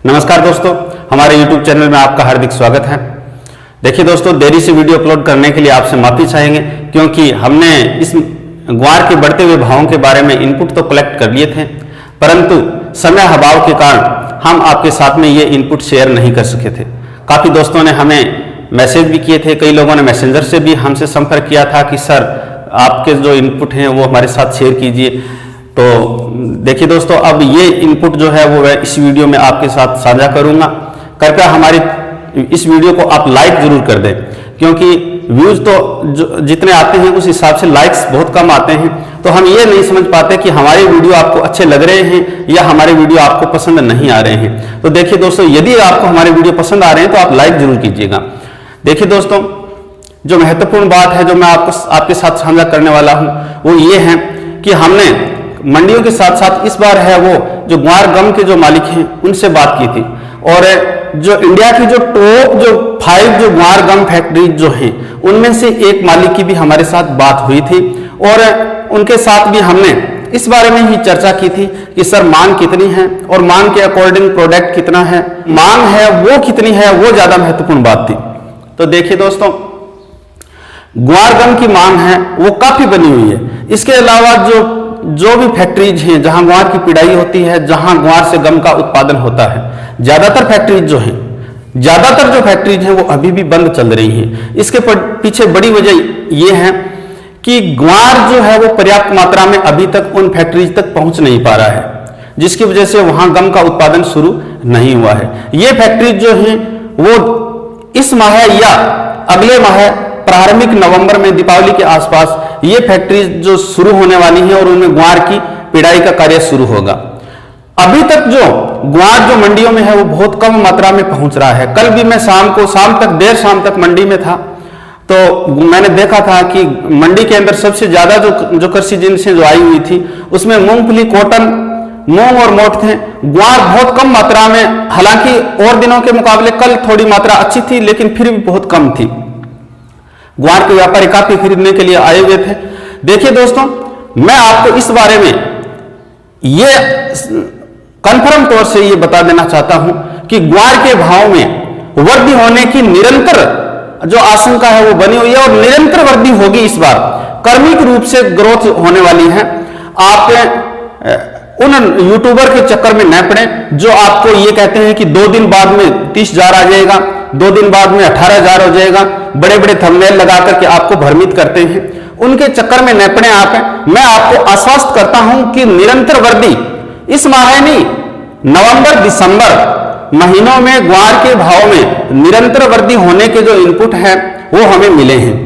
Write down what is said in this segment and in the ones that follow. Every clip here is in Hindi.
नमस्कार दोस्तों, हमारे YouTube चैनल में आपका हार्दिक स्वागत है। देखिए दोस्तों, देरी से वीडियो अपलोड करने के लिए आपसे माफी चाहेंगे क्योंकि हमने इस ग्वार के बढ़ते हुए भावों के बारे में इनपुट तो कलेक्ट कर लिए थे, परंतु समय अभाव के कारण हम आपके साथ में ये इनपुट शेयर नहीं कर सके थे। काफ़ी दोस्तों ने हमें मैसेज भी किए थे, कई लोगों ने मैसेंजर से भी हमसे संपर्क किया था कि सर आपके जो इनपुट हैं वो हमारे साथ शेयर कीजिए। तो देखिए दोस्तों, अब ये इनपुट जो है वो मैं इस वीडियो में आपके साथ साझा करूंगा। कृपया हमारी इस वीडियो को आप लाइक जरूर कर दें क्योंकि व्यूज तो जितने आते हैं उस हिसाब से लाइक्स बहुत कम आते हैं, तो हम ये नहीं समझ पाते कि हमारे वीडियो आपको अच्छे लग रहे हैं या हमारे वीडियो आपको पसंद नहीं आ रहे हैं। तो देखिए दोस्तों, यदि आपको हमारे वीडियो पसंद आ रहे हैं तो आप लाइक जरूर कीजिएगा। देखिए दोस्तों, जो महत्वपूर्ण बात है जो मैं आपके साथ साझा करने वाला हूं वो ये है कि हमने मंडियों के साथ साथ इस बार है वो जो ग्वार गम के जो मालिक हैं उनसे बात की थी, और जो इंडिया की जो टॉप जो 5 जो ग्वार गम फैक्ट्रीज जो हैं उनमें से एक मालिक की भी हमारे साथ बात हुई थी, और उनके साथ भी हमने इस बारे में ही चर्चा की थी कि सर मांग कितनी है और मांग के अकॉर्डिंग प्रोडक्ट कितना है, मांग है वो कितनी है, वो ज्यादा महत्वपूर्ण बात थी। तो देखिए दोस्तों, ग्वार गम की मांग है वो काफी बनी हुई है। इसके अलावा जो भी फैक्ट्रीज हैं जहां ग्वार की पिड़ाई होती है, जहां ग्वार से गम का उत्पादन होता है, ज्यादातर जो फैक्ट्रीज हैं वो अभी भी बंद चल रही हैं। इसके पीछे बड़ी वजह ये है कि ग्वार जो है वो पर्याप्त मात्रा में अभी तक उन फैक्ट्रीज तक पहुंच नहीं पा रहा है, जिसकी वजह से वहां गम का उत्पादन शुरू नहीं हुआ है। ये फैक्ट्रीज जो हैं वो इस माह या अगले माह प्रारंभिक नवंबर में दीपावली के आसपास ये फैक्ट्री जो शुरू होने वाली है और उनमें ग्वार की पिड़ाई का कार्य शुरू होगा। अभी तक जो ग्वार जो मंडियों में है वो बहुत कम मात्रा में पहुंच रहा है। कल भी मैं देर शाम तक मंडी में था, तो मैंने देखा था कि मंडी के अंदर सबसे ज्यादा जो कृषि जिनसें जो आई हुई थी उसमें मूंगफली, कॉटन, मूंग और मोठ थे। ग्वार बहुत कम मात्रा में, हालांकि और दिनों के मुकाबले कल थोड़ी मात्रा अच्छी थी लेकिन फिर भी बहुत कम थी। ग्वार के व्यापारी काफी खरीदने के लिए आए हुए थे। देखिए दोस्तों, मैं आपको इस बारे में ये कंफर्म तौर से ये बता देना चाहता हूं कि ग्वार के भाव में वृद्धि होने की निरंतर जो आशंका है वो बनी हुई है और निरंतर वृद्धि होगी। इस बार क्रमिक रूप से ग्रोथ होने वाली है। आप उन यूट्यूबर के चक्कर में न पड़े जो आपको ये कहते हैं कि 2 दिन बाद में 30,000 आ जाएगा, 2 दिन बाद में 18,000 हो जाएगा, बड़े बड़े थंबनेल लगा करके आपको भ्रमित करते हैं। उनके चक्कर में न पड़े आप। मैं आपको आश्वस्त करता हूं कि निरंतर वृद्धि इस माह नहीं, नवंबर दिसंबर महीनों में ग्वार के भाव में निरंतर वृद्धि होने के जो इनपुट है वो हमें मिले हैं।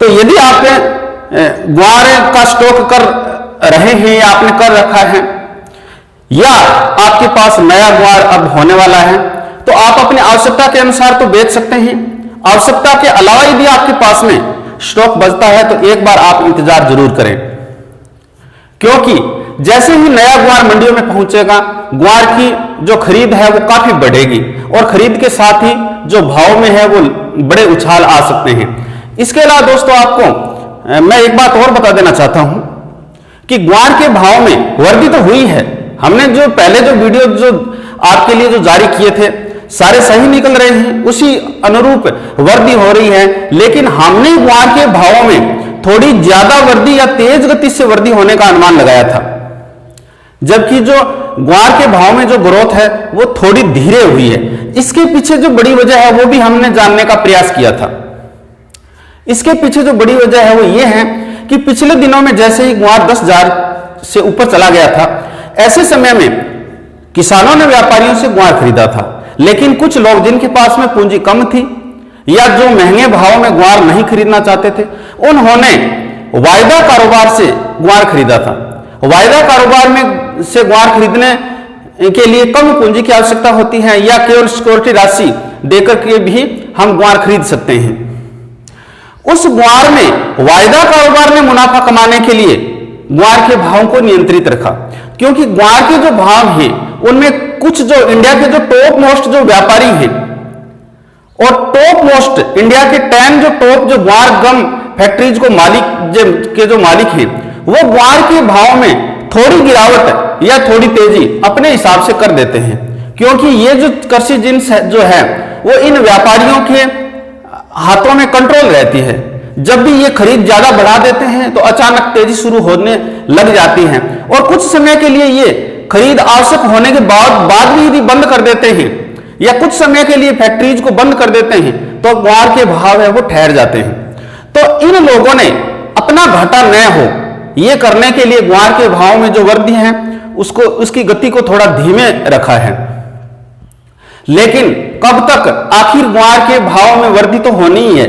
तो यदि आप ग्वार का स्टॉक कर रहे हैं या आपने कर रखा है या आपके पास नया ग्वार अब होने वाला है, तो आप अपनी आवश्यकता के अनुसार तो बेच सकते हैं। आवश्यकता के अलावा यदि आपके पास में स्टॉक बचता है तो एक बार आप इंतजार जरूर करें, क्योंकि जैसे ही नया ग्वार मंडियों में पहुंचेगा ग्वार की जो खरीद है वो काफी बढ़ेगी और खरीद के साथ ही जो भाव में है वो बड़े उछाल आ सकते हैं। इसके अलावा दोस्तों, आपको मैं एक बात और बता देना चाहता हूं कि ग्वार के भाव में वृद्धि तो हुई है। हमने जो पहले जो वीडियो जो आपके लिए जो जारी किए थे सारे सही निकल रहे हैं, उसी अनुरूप वृद्धि हो रही है, लेकिन हमने ग्वार के भावों में थोड़ी ज्यादा वृद्धि या तेज गति से वृद्धि होने का अनुमान लगाया था, जबकि जो ग्वार के भाव में जो ग्रोथ है वो थोड़ी धीरे हुई है। इसके पीछे जो बड़ी वजह है वो भी हमने जानने का प्रयास किया था। इसके पीछे जो बड़ी वजह है वो ये है कि पिछले दिनों में जैसे ही ग्वार 10,000 से ऊपर चला गया था, ऐसे समय में किसानों ने व्यापारियों से ग्वार खरीदा था, लेकिन कुछ लोग जिनके पास में पूंजी कम थी या जो महंगे भाव में ग्वार नहीं खरीदना चाहते थे, उन्होंने वायदा कारोबार से ग्वार खरीदा था। वायदा कारोबार में से ग्वार खरीदने के लिए कम पूंजी की आवश्यकता होती है या केवल सिक्योरिटी राशि देकर के भी हम ग्वार खरीद सकते हैं। उस ग्वार में वायदा कारोबार ने मुनाफा कमाने के लिए ग्वार के भाव को नियंत्रित रखा, क्योंकि ग्वार के जो भाव हैं उनमें कुछ जो इंडिया के जो टॉप मोस्ट जो व्यापारी हैं और टॉप मोस्ट इंडिया के 10 जो टॉप जो ग्वार गम फैक्ट्रीज को मालिक हैं वो ग्वार के भाव में थोड़ी गिरावट या थोड़ी तेजी अपने हिसाब से कर देते हैं। क्योंकि ये जो कृषि जिन्स जो है वो इन व्यापारियों के हाथों में कंट्रोल रहती है। जब भी ये खरीद ज्यादा बढ़ा देते हैं तो अचानक तेजी शुरू होने लग जाती है और कुछ समय के लिए ये खरीद आवश्यक होने के बाद भी यदि बंद कर देते हैं या कुछ समय के लिए फैक्ट्रीज को बंद कर देते हैं तो ग्वार के भाव है वो ठहर जाते हैं। तो इन लोगों ने अपना घाटा न हो ये करने के लिए ग्वार के भाव में जो वृद्धि है उसको उसकी गति को थोड़ा धीमे रखा है। लेकिन कब तक? आखिर ग्वार के भाव में वृद्धि तो होनी ही है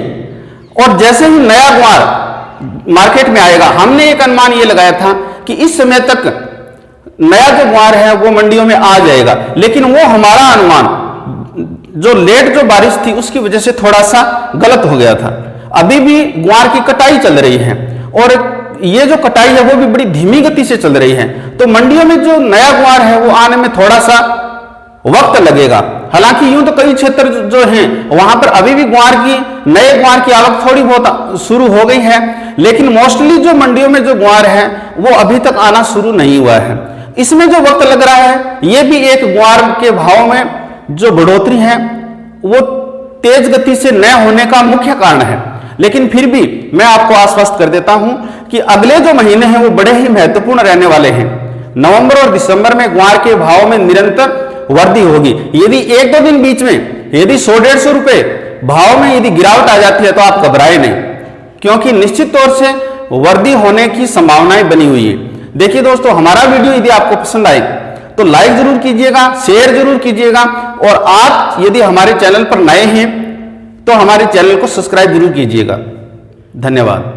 और जैसे ही नया ग्वार मार्केट में आएगा, हमने एक अनुमान ये लगाया था कि इस समय तक नया जो ग्वार है वो मंडियों में आ जाएगा, लेकिन वो हमारा अनुमान जो लेट जो बारिश थी उसकी वजह से थोड़ा सा गलत हो गया था। अभी भी ग्वार की कटाई चल रही है और ये जो कटाई है वो भी बड़ी धीमी गति से चल रही है, तो मंडियों में जो नया ग्वार है वो आने में थोड़ा सा वक्त लगेगा। हालांकि यूं तो कई क्षेत्र जो हैं वहां पर अभी भी नए ग्वार की आवक थोड़ी बहुत शुरू हो गई है, लेकिन मोस्टली जो मंडियों में जो ग्वार है वो अभी तक आना शुरू नहीं हुआ है। इसमें जो वक्त लग रहा है ये भी एक ग्वार के भाव में जो बढ़ोतरी है वो तेज गति से न होने का मुख्य कारण है। लेकिन फिर भी मैं आपको आश्वस्त कर देता हूं कि अगले जो महीने हैं वो बड़े ही महत्वपूर्ण रहने वाले हैं। नवंबर और दिसंबर में ग्वार के भाव में निरंतर वृद्धि होगी। यदि एक दो दिन बीच में यदि 100-150 रुपए भाव में यदि गिरावट आ जाती है तो आप घबराए नहीं, क्योंकि निश्चित तौर से वृद्धि होने की संभावनाएं बनी हुई है। देखिए दोस्तों, हमारा वीडियो यदि आपको पसंद आए तो लाइक जरूर कीजिएगा, शेयर जरूर कीजिएगा और आप यदि हमारे चैनल पर नए हैं तो हमारे चैनल को सब्सक्राइब जरूर कीजिएगा। धन्यवाद।